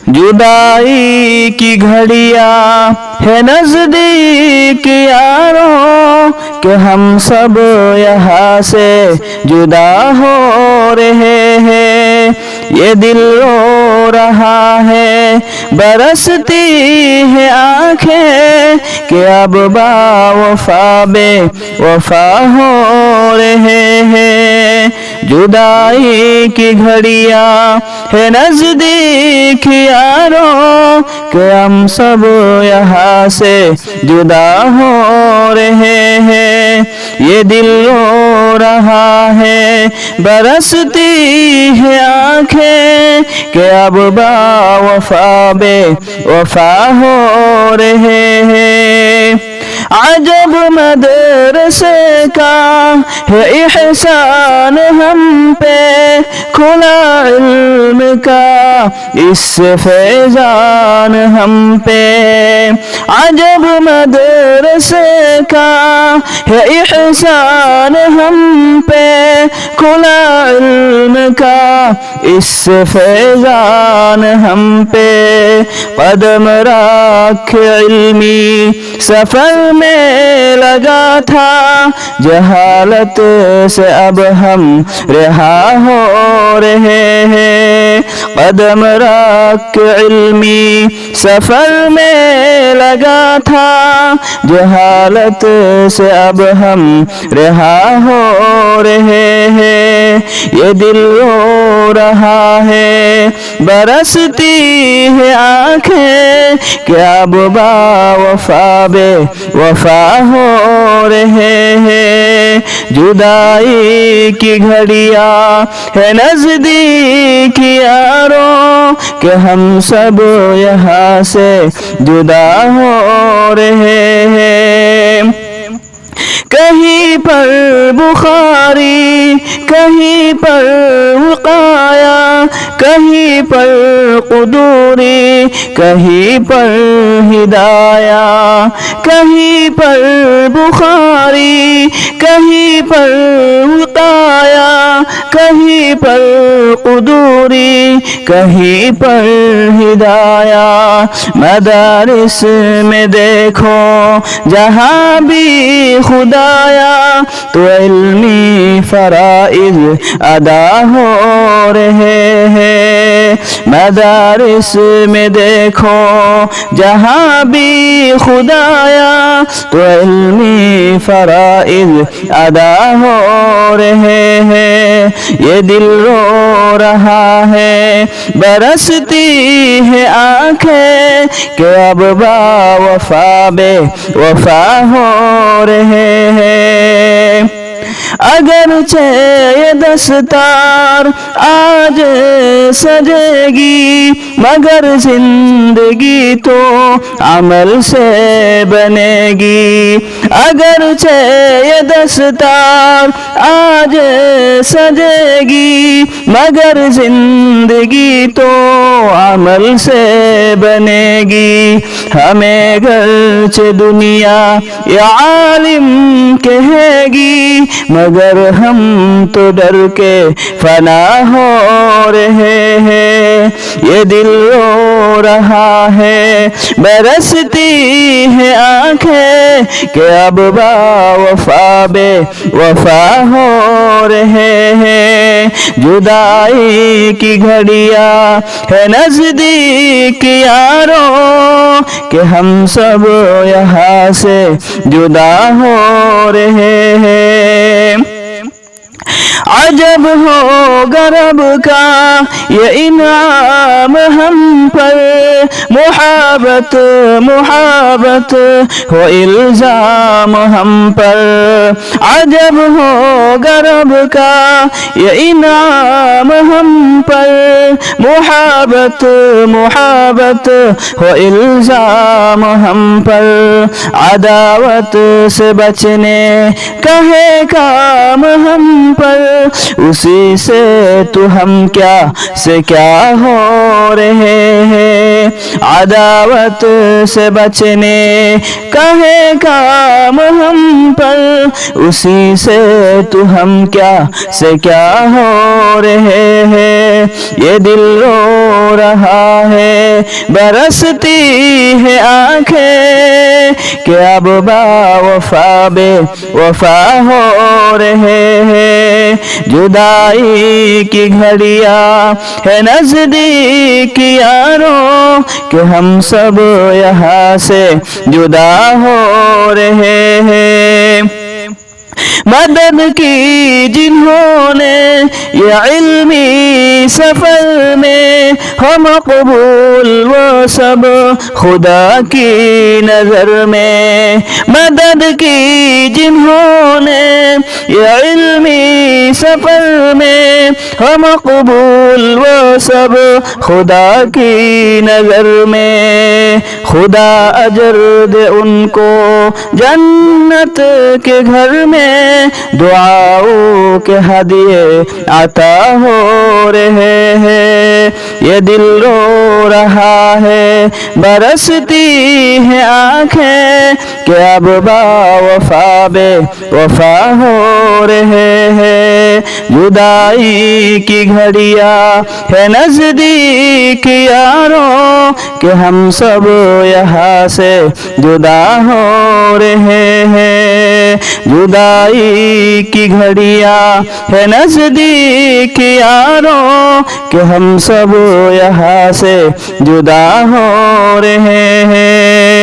جدائی کی گھڑیاں ہے نزدیک یاروں کہ ہم سب یہاں سے جدا ہو رہے ہیں، یہ دل رو رہا ہے، برستی ہے آنکھیں کہ اب با وفا بے وفا ہو رہے ہیں۔ جدائی کی گھڑیاں ہے نزدیک یاروں کہ ہم سب یہاں سے جدا ہو رہے ہیں، یہ دل رو رہا ہے، برستی ہے آنکھیں کہ اب با وفا بے وفا ہو رہے ہیں۔ عجب مدرسے کا ہے احسان ہم پہ، کھلا علم کا اس سے فیضان ہم پہ۔ عجب مدرسے کا ہے احسان ہم پہ، کھلا علم کا اس سے فیضان ہم پہ۔ قدم رکھ علمی سفر میں لگا تھا، جہالت سے اب ہم رہا ہو رہے ہیں۔ قدم رکھ علمی سفر میں لگا تھا، جہالت سے اب ہم رہا ہو رہے ہیں، یہ دل رو رہا ہے، برستی ہے آنکھیں کہ اب با وفا بے وفا ہو رہے ہیں۔ جدائی کی گھڑیاں ہے نزدیک یاروں کہ ہم سب یہاں سے جدا ہو رہے ہیں۔ کہیں پر بخاری، کہیں پر وقایا، کہیں پر قدوری، کہیں پر ہدایہ۔ کہیں پر بخاری، کہیں پر وقایا، کہیں پر قدوری، کہیں پر ہدایہ۔ مدارس میں دیکھو جہاں بھی خدایا، تو علمی فرائض ادا ہو رہے ہیں۔ مدارس میں دیکھو جہاں بھی خدایا، تو علمی فرائض ادا ہو رہے ہیں، یہ دل رو رہا ہے، برستی ہے آنکھیں کہ اب با وفا بے وفا ہو رہے ہیں۔ اگرچہ یہ دستار آج سجے گی، مگر زندگی تو عمل سے بنے گی۔ اگرچہ یہ دستار آج سجے گی، مگر زندگی تو عمل سے بنے گی۔ ہمیں گرچہ دنیا یا عالم کہے گی، مگر ہم تو ڈر کے فنا ہو رہے ہیں، یہ دل رو رہا ہے، برستی ہے آنکھیں کہ اب با وفا بے وفا ہو رہے ہیں۔ جدائی کی گھڑیاں ہے نزدیک یاروں کہ ہم سب یہاں سے جدا ہو رہے ہیں۔ عجب ہوگا رب کا یہ انعام ہم پر، محبت محبت ہو الزام ہم پر۔ عجب ہوگا رب کا یہ انعام ہم پر، محبت محبت ہو الزام ہم پر۔ عداوت سے بچنے کا ہے کام ہم پر، اسی سے تو ہم کیا سے کیا ہو رہے ہیں. عداوت سے بچنے کا ہے کام ہم پر, اسی سے تو ہم کیا سے کیا ہو رہے ہیں. یہ دل رو رہا ہے برستی ہے آنکھیں کہ اب با وفا بے وفا ہو رہے ہیں. جدائی کی گھڑیاں ہے نزدیک یاروں کہ ہم سب یہاں سے جدا ہو رہے ہیں. مدد کی جنہوں نے یہ علمی سفر میں ہو مقبول وہ سب خدا کی نظر میں. مدد کی جنہوں نے یہ علمی سفر میں ہو مقبول وہ سب خدا کی نظر میں. خدا اجر دے ان کو جنت کے گھر میں, دعاؤں کے ہدیے عطا ہو رہے ہیں. یہ دل رو رہا ہے برستی ہے آنکھیں کہ اب با وفا بے وفا ہو رہے ہیں. جدائی کی گھڑیاں ہے نزدیک یاروں کہ ہم سب یہاں سے جدا ہو رہے ہیں. جدائی کی گھڑیاں ہے نزدیک یاروں کہ ہم سب یہاں سے جدا ہو رہے ہیں.